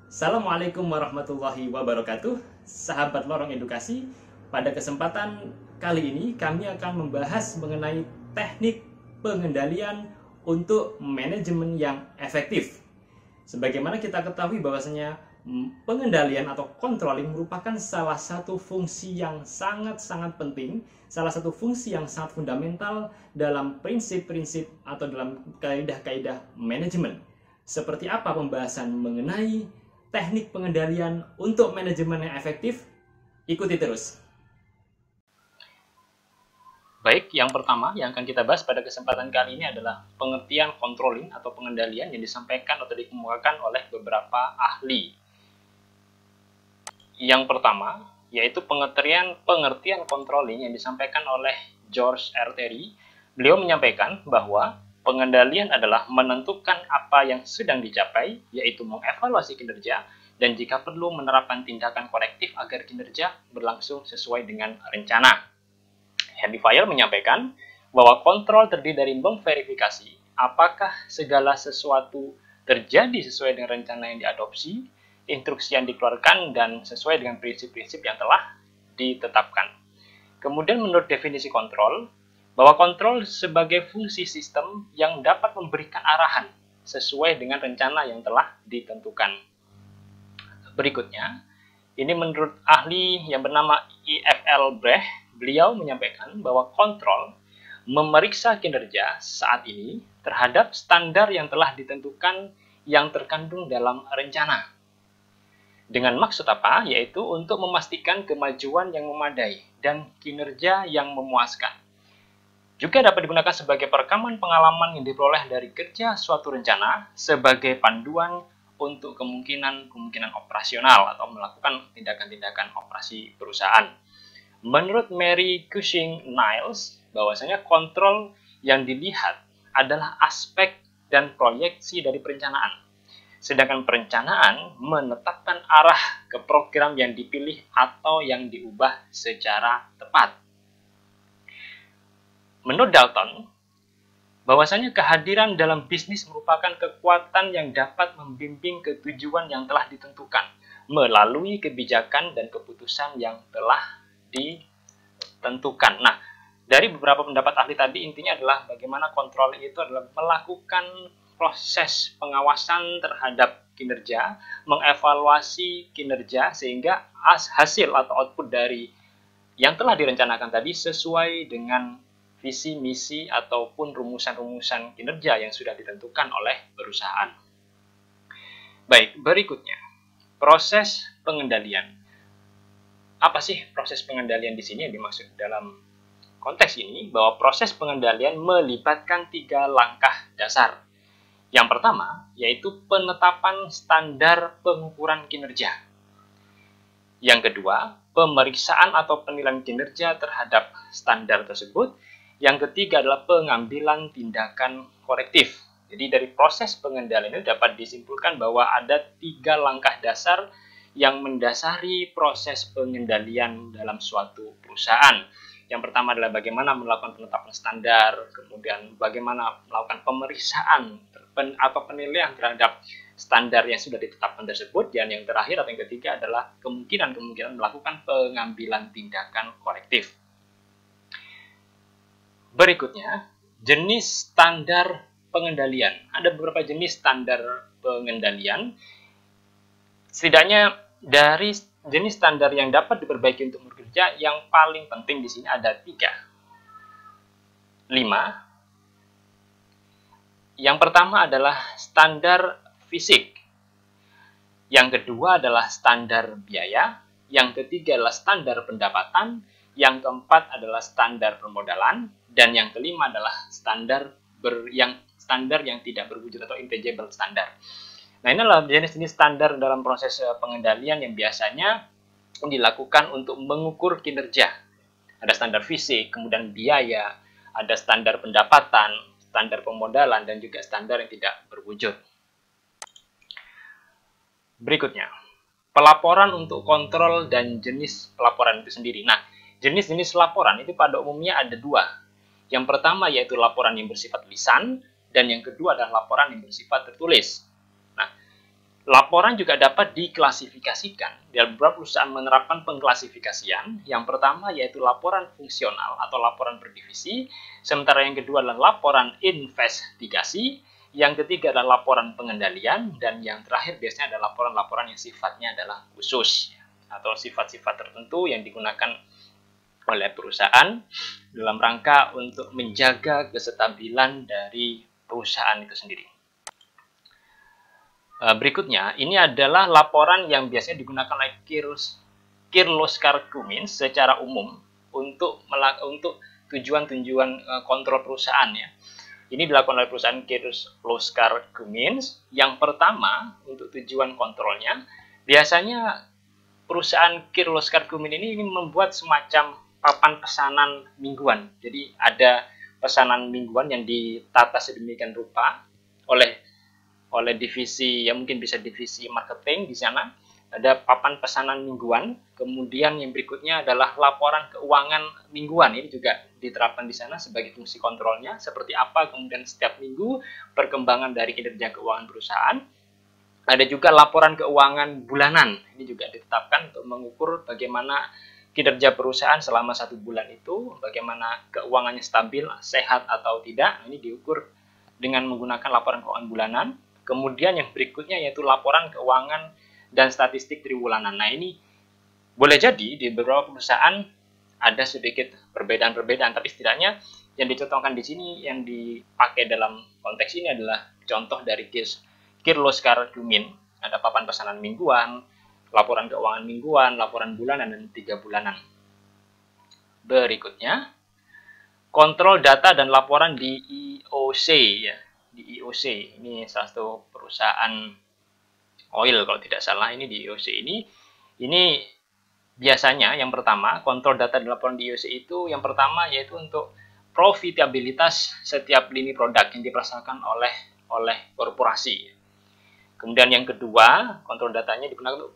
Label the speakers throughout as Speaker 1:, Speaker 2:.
Speaker 1: Assalamualaikum warahmatullahi wabarakatuh, sahabat lorong edukasi. Pada kesempatan kali ini kami akan membahas mengenai teknik pengendalian untuk manajemen yang efektif. Sebagaimana kita ketahui bahwasanya pengendalian atau controlling merupakan salah satu fungsi yang sangat-sangat penting, salah satu fungsi yang sangat fundamental dalam prinsip-prinsip atau dalam kaidah-kaidah manajemen. Seperti apa pembahasan mengenai teknik pengendalian untuk manajemen yang efektif? Ikuti terus. Baik, yang pertama yang akan kita bahas pada kesempatan kali ini adalah pengertian controlling atau pengendalian yang disampaikan atau dikemukakan oleh beberapa ahli. Yang pertama yaitu pengertian controlling yang disampaikan oleh George R. Terry. Beliau menyampaikan bahwa pengendalian adalah menentukan apa yang sedang dicapai, yaitu mengevaluasi kinerja, dan jika perlu menerapkan tindakan korektif agar kinerja berlangsung sesuai dengan rencana. Henry Fayol menyampaikan bahwa kontrol terdiri dari memverifikasi apakah segala sesuatu terjadi sesuai dengan rencana yang diadopsi, instruksi yang dikeluarkan, dan sesuai dengan prinsip-prinsip yang telah ditetapkan. Kemudian menurut definisi kontrol, bahwa kontrol sebagai fungsi sistem yang dapat memberikan arahan sesuai dengan rencana yang telah ditentukan. Berikutnya, ini menurut ahli yang bernama E.F.L. Brecht. Beliau menyampaikan bahwa kontrol memeriksa kinerja saat ini terhadap standar yang telah ditentukan yang terkandung dalam rencana. Dengan maksud apa? Yaitu untuk memastikan kemajuan yang memadai dan kinerja yang memuaskan. Juga dapat digunakan sebagai perekaman pengalaman yang diperoleh dari kerja suatu rencana sebagai panduan untuk kemungkinan operasional atau melakukan tindakan-tindakan operasi perusahaan. Menurut Mary Cushing Niles, bahwasanya kontrol yang dilihat adalah aspek dan proyeksi dari perencanaan. Sedangkan perencanaan menetapkan arah ke program yang dipilih atau yang diubah secara tepat. Menurut Dalton, bahwasanya kehadiran dalam bisnis merupakan kekuatan yang dapat membimbing ke tujuan yang telah ditentukan melalui kebijakan dan keputusan yang telah ditentukan. Nah, dari beberapa pendapat ahli tadi intinya adalah bagaimana controlling itu adalah melakukan proses pengawasan terhadap kinerja, mengevaluasi kinerja sehingga hasil atau output dari yang telah direncanakan tadi sesuai dengan visi, misi, ataupun rumusan-rumusan kinerja yang sudah ditentukan oleh perusahaan. Baik, berikutnya, proses pengendalian. Apa sih proses pengendalian di sini yang dimaksud dalam konteks ini? Bahwa proses pengendalian melibatkan 3 langkah dasar. Yang pertama, yaitu penetapan standar pengukuran kinerja. Yang kedua, pemeriksaan atau penilaian kinerja terhadap standar tersebut. Yang ketiga adalah pengambilan tindakan korektif. Jadi dari proses pengendalian ini dapat disimpulkan bahwa ada 3 langkah dasar yang mendasari proses pengendalian dalam suatu perusahaan. Yang pertama adalah bagaimana melakukan penetapan standar, kemudian bagaimana melakukan pemeriksaan atau penilaian terhadap standar yang sudah ditetapkan tersebut, dan yang terakhir atau yang ketiga adalah kemungkinan melakukan pengambilan tindakan korektif. Berikutnya, jenis standar pengendalian. Ada beberapa jenis standar pengendalian. Setidaknya dari jenis standar yang dapat diperbaiki untuk bekerja, yang paling penting di sini ada 5. Yang pertama adalah standar fisik. Yang kedua adalah standar biaya. Yang ketiga adalah standar pendapatan. Yang keempat adalah standar permodalan. Dan yang kelima adalah standar yang tidak berwujud atau intangible standar. Nah, ini adalah jenis-jenis standar dalam proses pengendalian yang biasanya dilakukan untuk mengukur kinerja. Ada standar fisik, kemudian biaya, ada standar pendapatan, standar pemodalan, dan juga standar yang tidak berwujud. Berikutnya, pelaporan untuk kontrol dan jenis pelaporan itu sendiri. Nah, jenis-jenis laporan itu pada umumnya ada 2. Yang pertama yaitu laporan yang bersifat lisan, dan yang kedua adalah laporan yang bersifat tertulis. Nah, Laporan juga dapat diklasifikasikan. Dalam beberapa perusahaan menerapkan pengklasifikasian. Yang pertama yaitu laporan fungsional atau laporan per divisi. Sementara yang kedua adalah laporan investigasi. Yang ketiga adalah laporan pengendalian. Dan yang terakhir biasanya adalah laporan-laporan yang sifatnya adalah khusus. Atau sifat-sifat tertentu yang digunakan oleh perusahaan dalam rangka untuk menjaga kestabilan dari perusahaan itu sendiri. Berikutnya, ini adalah laporan yang biasanya digunakan oleh Kirloskar Cummins secara umum untuk tujuan-tujuan kontrol perusahaan ya. Ini dilakukan oleh perusahaan Kirloskar Cummins. Yang pertama, untuk tujuan kontrolnya, biasanya perusahaan Kirloskar Cummins ini membuat semacam papan pesanan mingguan. Jadi ada pesanan mingguan yang ditata sedemikian rupa oleh divisi, ya mungkin bisa divisi marketing di sana, ada papan pesanan mingguan. Kemudian yang berikutnya adalah laporan keuangan mingguan. Ini juga diterapkan di sana sebagai fungsi kontrolnya, seperti apa kemudian setiap minggu perkembangan dari kinerja keuangan perusahaan. Ada juga laporan keuangan bulanan. Ini juga ditetapkan untuk mengukur bagaimana kinerja perusahaan selama 1 bulan itu, bagaimana keuangannya stabil, sehat atau tidak. Ini diukur dengan menggunakan laporan keuangan bulanan. Kemudian yang berikutnya yaitu laporan keuangan dan statistik triwulanan. Nah, ini boleh jadi di beberapa perusahaan ada sedikit perbedaan-perbedaan, tapi setidaknya yang dicontohkan di sini, yang dipakai dalam konteks ini adalah contoh dari Kirloskar Cummins. Ada papan pesanan mingguan, laporan keuangan mingguan, laporan bulanan, dan 3 bulanan. Berikutnya, kontrol data dan laporan di IOC ya. Di IOC ini salah satu perusahaan oil kalau tidak salah, ini di IOC ini biasanya yang pertama kontrol data dan laporan di IOC itu yang pertama yaitu untuk profitabilitas setiap lini produk yang diperasakan oleh korporasi. Kemudian yang kedua, kontrol datanya digunakan untuk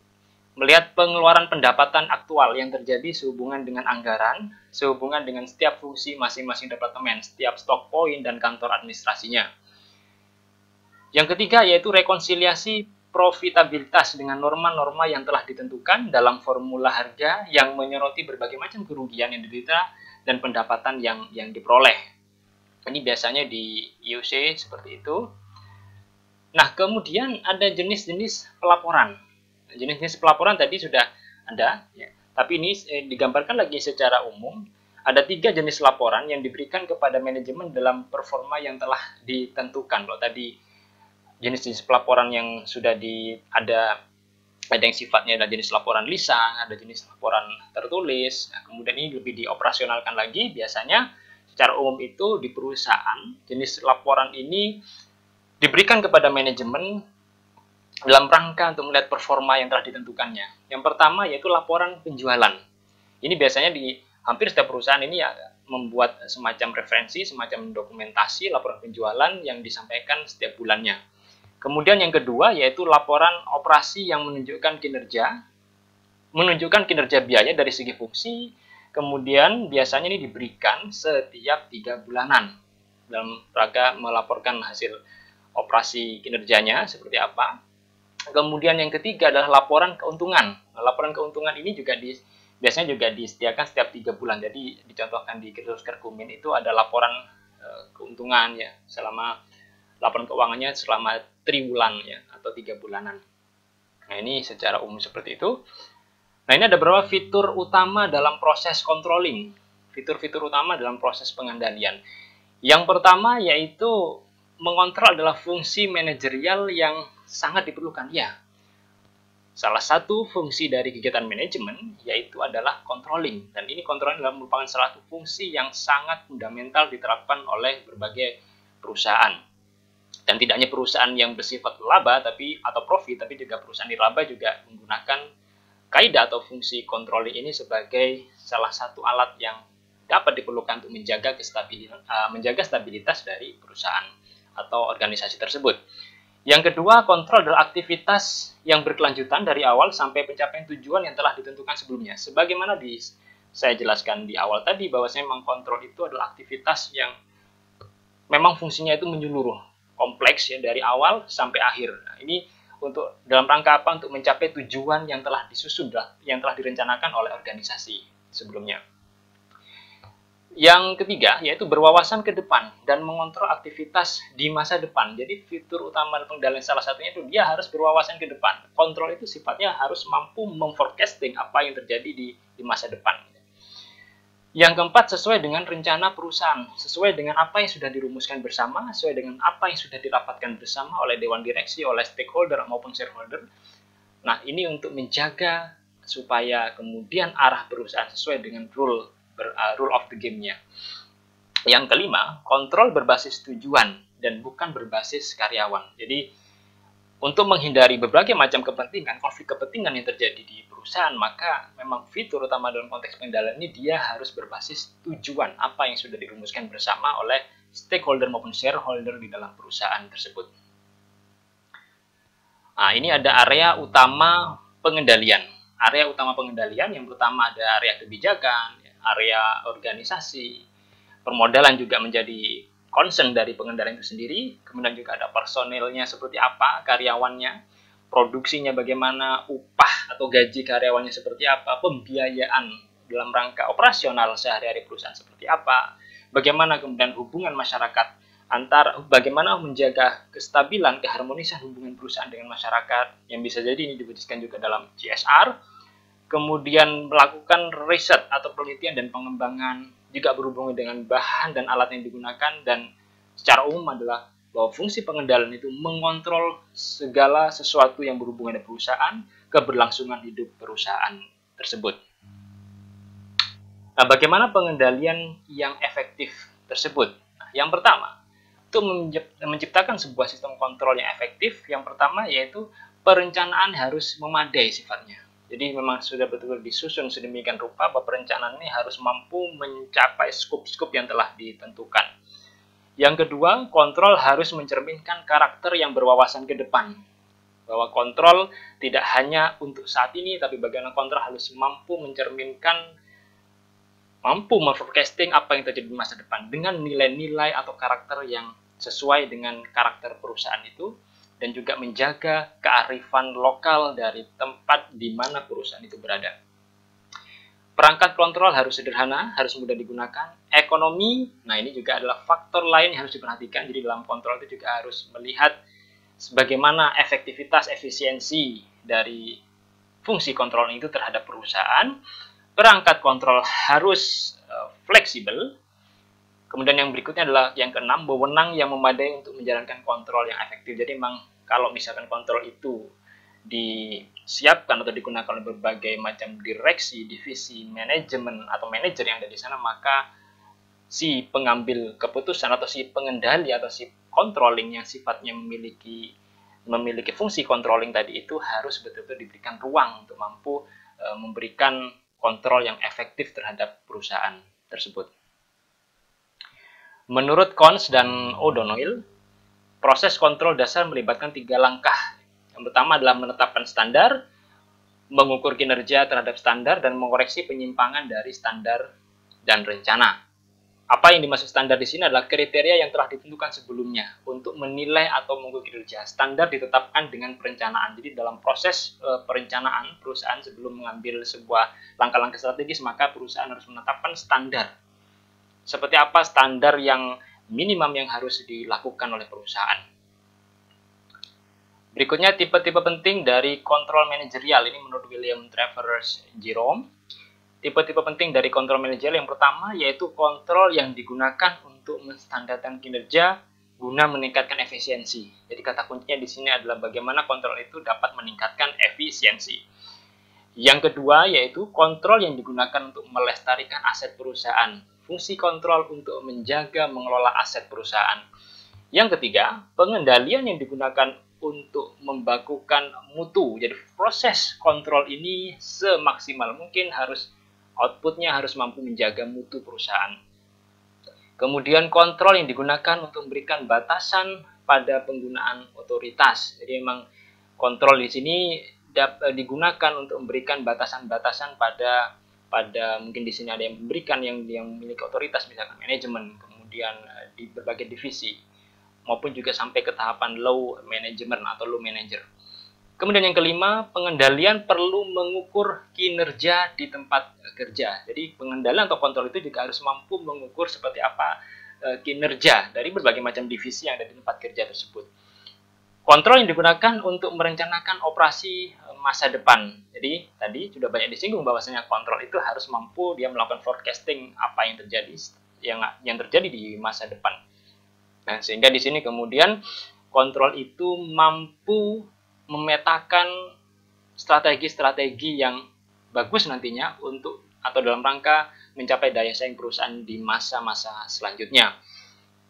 Speaker 1: melihat pengeluaran pendapatan aktual yang terjadi sehubungan dengan anggaran, sehubungan dengan setiap fungsi masing-masing departemen, setiap stock point dan kantor administrasinya. Yang ketiga yaitu rekonsiliasi profitabilitas dengan norma-norma yang telah ditentukan dalam formula harga yang menyoroti berbagai macam kerugian yang diderita dan pendapatan yang diperoleh. Ini biasanya di IOC seperti itu. Nah, kemudian ada jenis-jenis pelaporan. Jenis-jenis pelaporan tadi sudah ada, ya. Tapi ini digambarkan lagi secara umum. Ada 3 jenis laporan yang diberikan kepada manajemen dalam performa yang telah ditentukan. Loh, tadi jenis-jenis pelaporan yang sudah ada yang sifatnya ada jenis laporan lisan, ada jenis laporan tertulis. Nah, kemudian ini lebih dioperasionalkan lagi. Biasanya secara umum itu di perusahaan jenis laporan ini diberikan kepada manajemen dalam rangka untuk melihat performa yang telah ditentukannya. Yang pertama yaitu laporan penjualan. Ini biasanya di hampir setiap perusahaan ini ya membuat semacam referensi, semacam dokumentasi laporan penjualan yang disampaikan setiap bulannya. Kemudian yang kedua yaitu laporan operasi yang menunjukkan kinerja biaya dari segi fungsi. Kemudian biasanya ini diberikan setiap 3 bulanan dalam rangka melaporkan hasil operasi kinerjanya seperti apa. Kemudian yang ketiga adalah laporan keuntungan. Laporan keuntungan ini juga biasanya juga disediakan setiap 3 bulan. Jadi dicontohkan di Kirloskar Cummins itu ada laporan keuntungan ya selama laporan keuangannya selama triwulan ya atau 3 bulanan. Nah, ini secara umum seperti itu. Nah, ini ada beberapa fitur utama dalam proses controlling. Fitur-fitur utama dalam proses pengendalian. Yang pertama yaitu mengontrol adalah fungsi manajerial yang sangat diperlukan. Ya, salah satu fungsi dari kegiatan manajemen yaitu adalah controlling. Dan ini controlling adalah merupakan salah satu fungsi yang sangat fundamental diterapkan oleh berbagai perusahaan. Dan tidak hanya perusahaan yang bersifat laba atau profit, tapi juga perusahaan nirlaba juga menggunakan kaidah atau fungsi controlling ini sebagai salah satu alat yang dapat diperlukan untuk menjaga stabilitas dari perusahaan atau organisasi tersebut. Yang kedua, kontrol adalah aktivitas yang berkelanjutan dari awal sampai pencapaian tujuan yang telah ditentukan sebelumnya. Sebagaimana saya jelaskan di awal tadi, bahwasanya mengkontrol itu adalah aktivitas yang memang fungsinya itu menyeluruh, kompleks ya dari awal sampai akhir. Nah, ini untuk dalam rangka apa? Untuk mencapai tujuan yang telah disusun, yang telah direncanakan oleh organisasi sebelumnya. Yang ketiga, yaitu berwawasan ke depan dan mengontrol aktivitas di masa depan. Jadi fitur utama pengendalian salah satunya itu dia harus berwawasan ke depan. Kontrol itu sifatnya harus mampu memforecasting apa yang terjadi di masa depan. Yang keempat, sesuai dengan rencana perusahaan, sesuai dengan apa yang sudah dirumuskan bersama, sesuai dengan apa yang sudah dirapatkan bersama oleh dewan direksi, oleh stakeholder maupun shareholder. Nah, ini untuk menjaga supaya kemudian arah perusahaan sesuai dengan rule of the game-nya. Yang kelima, kontrol berbasis tujuan dan bukan berbasis karyawan. Jadi, untuk menghindari berbagai macam kepentingan, konflik kepentingan yang terjadi di perusahaan, maka memang fitur utama dalam konteks pengendalian ini dia harus berbasis tujuan apa yang sudah dirumuskan bersama oleh stakeholder maupun shareholder di dalam perusahaan tersebut. Nah, ini ada area utama pengendalian. Area utama pengendalian yang pertama ada area kebijakan, area organisasi, permodalan juga menjadi concern dari pengendalian itu sendiri, kemudian juga ada personilnya seperti apa, karyawannya, produksinya bagaimana, upah atau gaji karyawannya seperti apa, pembiayaan dalam rangka operasional sehari-hari perusahaan seperti apa, bagaimana kemudian hubungan masyarakat bagaimana menjaga kestabilan, keharmonisan hubungan perusahaan dengan masyarakat, yang bisa jadi ini diwujudkan juga dalam CSR, kemudian melakukan riset atau penelitian dan pengembangan, juga berhubungan dengan bahan dan alat yang digunakan, dan secara umum adalah bahwa fungsi pengendalian itu mengontrol segala sesuatu yang berhubungan dengan perusahaan, keberlangsungan hidup perusahaan tersebut. Nah, bagaimana pengendalian yang efektif tersebut? Nah, yang pertama, untuk menciptakan sebuah sistem kontrol yang efektif, yang pertama yaitu perencanaan harus memadai sifatnya. Jadi memang sudah betul-betul disusun sedemikian rupa bahwa perencanaan ini harus mampu mencapai skup-skup yang telah ditentukan. Yang kedua, kontrol harus mencerminkan karakter yang berwawasan ke depan. Bahwa kontrol tidak hanya untuk saat ini, tapi bagaimana kontrol harus mampu mencerminkan, mampu memforecasting apa yang terjadi di masa depan dengan nilai-nilai atau karakter yang sesuai dengan karakter perusahaan itu, dan juga menjaga kearifan lokal dari tempat di mana perusahaan itu berada. Perangkat kontrol harus sederhana, harus mudah digunakan. Ekonomi, nah ini juga adalah faktor lain yang harus diperhatikan. Jadi dalam kontrol itu juga harus melihat bagaimana efektivitas, efisiensi dari fungsi kontrol itu terhadap perusahaan. Perangkat kontrol harus fleksibel. Kemudian yang berikutnya adalah yang keenam, wewenang yang memadai untuk menjalankan kontrol yang efektif. Jadi memang kalau misalkan kontrol itu disiapkan atau digunakan oleh berbagai macam direksi, divisi, manajemen atau manajer yang ada di sana, maka si pengambil keputusan atau si pengendali atau si controlling yang sifatnya memiliki fungsi controlling tadi itu harus betul-betul diberikan ruang untuk mampu memberikan kontrol yang efektif terhadap perusahaan tersebut. Menurut Cons dan O'Donnell, proses kontrol dasar melibatkan 3 langkah. Yang pertama adalah menetapkan standar, mengukur kinerja terhadap standar, dan mengoreksi penyimpangan dari standar dan rencana. Apa yang dimaksud standar di sini adalah kriteria yang telah ditentukan sebelumnya untuk menilai atau mengukur kinerja. Standar ditetapkan dengan perencanaan. Jadi dalam proses perencanaan perusahaan sebelum mengambil sebuah langkah-langkah strategis, maka perusahaan harus menetapkan standar. Seperti apa standar yang minimum yang harus dilakukan oleh perusahaan. Berikutnya tipe-tipe penting dari kontrol manajerial. Ini menurut William Travers Jerome. Tipe-tipe penting dari kontrol manajerial yang pertama yaitu kontrol yang digunakan untuk menstandarkan kinerja guna meningkatkan efisiensi. Jadi kata kuncinya di sini adalah bagaimana kontrol itu dapat meningkatkan efisiensi. Yang kedua yaitu kontrol yang digunakan untuk melestarikan aset perusahaan. Fungsi kontrol untuk menjaga mengelola aset perusahaan. Yang ketiga, pengendalian yang digunakan untuk membakukan mutu. Jadi proses kontrol ini semaksimal mungkin outputnya harus mampu menjaga mutu perusahaan. Kemudian kontrol yang digunakan untuk memberikan batasan pada penggunaan otoritas. Jadi memang kontrol di sini digunakan untuk memberikan batasan-batasan pada mungkin di sini ada yang memberikan yang memiliki otoritas, misalkan manajemen, kemudian di berbagai divisi, maupun juga sampai ke tahapan low management atau low manager. Kemudian yang kelima, pengendalian perlu mengukur kinerja di tempat kerja. Jadi pengendalian atau kontrol itu juga harus mampu mengukur seperti apa kinerja dari berbagai macam divisi yang ada di tempat kerja tersebut. Kontrol yang digunakan untuk merencanakan operasi masa depan. Jadi tadi sudah banyak disinggung bahwasanya kontrol itu harus mampu dia melakukan forecasting apa yang terjadi di masa depan. Nah, sehingga di sini kemudian kontrol itu mampu memetakan strategi-strategi yang bagus nantinya untuk atau dalam rangka mencapai daya saing perusahaan di masa-masa selanjutnya.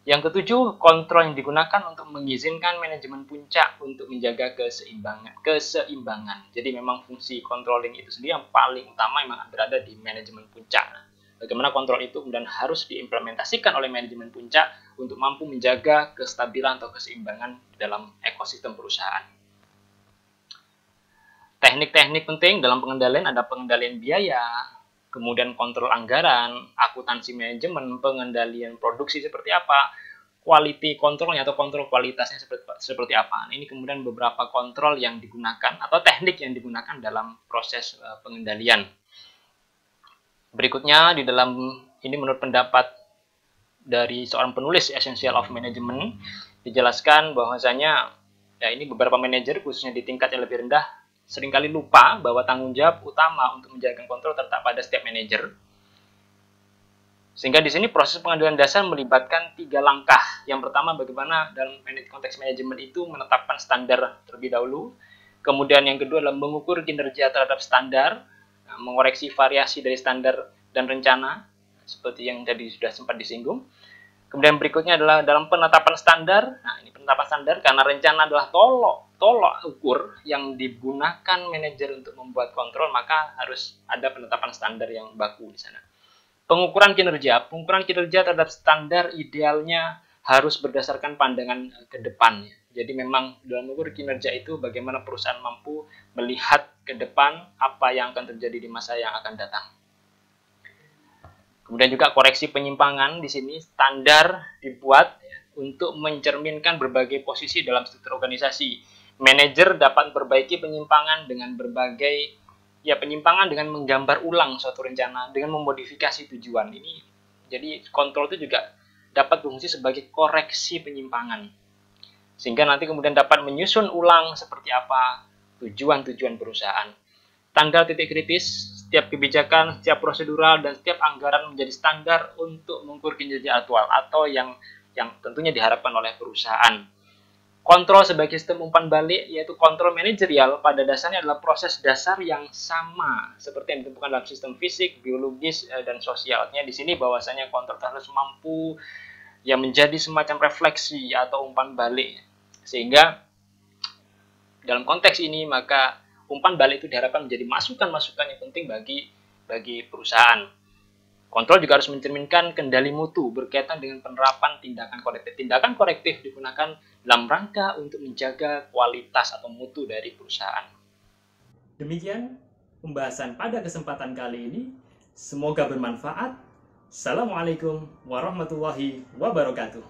Speaker 1: Yang ketujuh, kontrol yang digunakan untuk mengizinkan manajemen puncak untuk menjaga keseimbangan. Jadi memang fungsi controlling itu sendiri yang paling utama memang berada di manajemen puncak. Bagaimana kontrol itu kemudian harus diimplementasikan oleh manajemen puncak untuk mampu menjaga kestabilan atau keseimbangan dalam ekosistem perusahaan. Teknik-teknik penting dalam pengendalian ada pengendalian biaya, kemudian kontrol anggaran, akuntansi manajemen, pengendalian produksi seperti apa, quality controlnya atau kontrol kualitasnya seperti apa. Ini kemudian beberapa kontrol yang digunakan atau teknik yang digunakan dalam proses pengendalian. Berikutnya di dalam ini menurut pendapat dari seorang penulis Essential of Management dijelaskan bahwasanya ya ini beberapa manajer khususnya di tingkat yang lebih rendah seringkali lupa bahwa tanggung jawab utama untuk menjalankan kontrol terletak pada setiap manajer. Sehingga di sini proses pengendalian dasar melibatkan 3 langkah. Yang pertama bagaimana dalam konteks manajemen itu menetapkan standar terlebih dahulu. Kemudian yang kedua adalah mengukur kinerja terhadap standar, mengoreksi variasi dari standar dan rencana, seperti yang tadi sudah sempat disinggung. Kemudian berikutnya adalah dalam penetapan standar. Nah, ini penetapan standar karena rencana adalah tolok ukur yang digunakan manajer untuk membuat kontrol, maka harus ada penetapan standar yang baku di sana. Pengukuran kinerja terhadap standar idealnya harus berdasarkan pandangan ke depan. Jadi memang dalam mengukur kinerja itu bagaimana perusahaan mampu melihat ke depan apa yang akan terjadi di masa yang akan datang. Kemudian juga koreksi penyimpangan, di sini standar dibuat untuk mencerminkan berbagai posisi dalam struktur organisasi. Manajer dapat memperbaiki penyimpangan dengan penyimpangan dengan menggambar ulang suatu rencana dengan memodifikasi tujuan. Ini jadi kontrol itu juga dapat berfungsi sebagai koreksi penyimpangan. Sehingga nanti kemudian dapat menyusun ulang seperti apa tujuan-tujuan perusahaan. Tanggal titik kritis, setiap kebijakan, setiap prosedural, dan setiap anggaran menjadi standar untuk mengukur kinerja aktual atau yang tentunya diharapkan oleh perusahaan. Kontrol sebagai sistem umpan balik, yaitu kontrol manajerial, pada dasarnya adalah proses dasar yang sama seperti yang ditemukan dalam sistem fisik, biologis, dan sosial. Artinya di sini bahwasanya kontrol harus mampu menjadi semacam refleksi atau umpan balik. Sehingga dalam konteks ini maka umpan balik itu diharapkan menjadi masukan-masukan yang penting bagi perusahaan. Kontrol juga harus mencerminkan kendali mutu berkaitan dengan penerapan tindakan korektif. Tindakan korektif digunakan dalam rangka untuk menjaga kualitas atau mutu dari perusahaan. Demikian pembahasan pada kesempatan kali ini. Semoga bermanfaat. Assalamualaikum warahmatullahi wabarakatuh.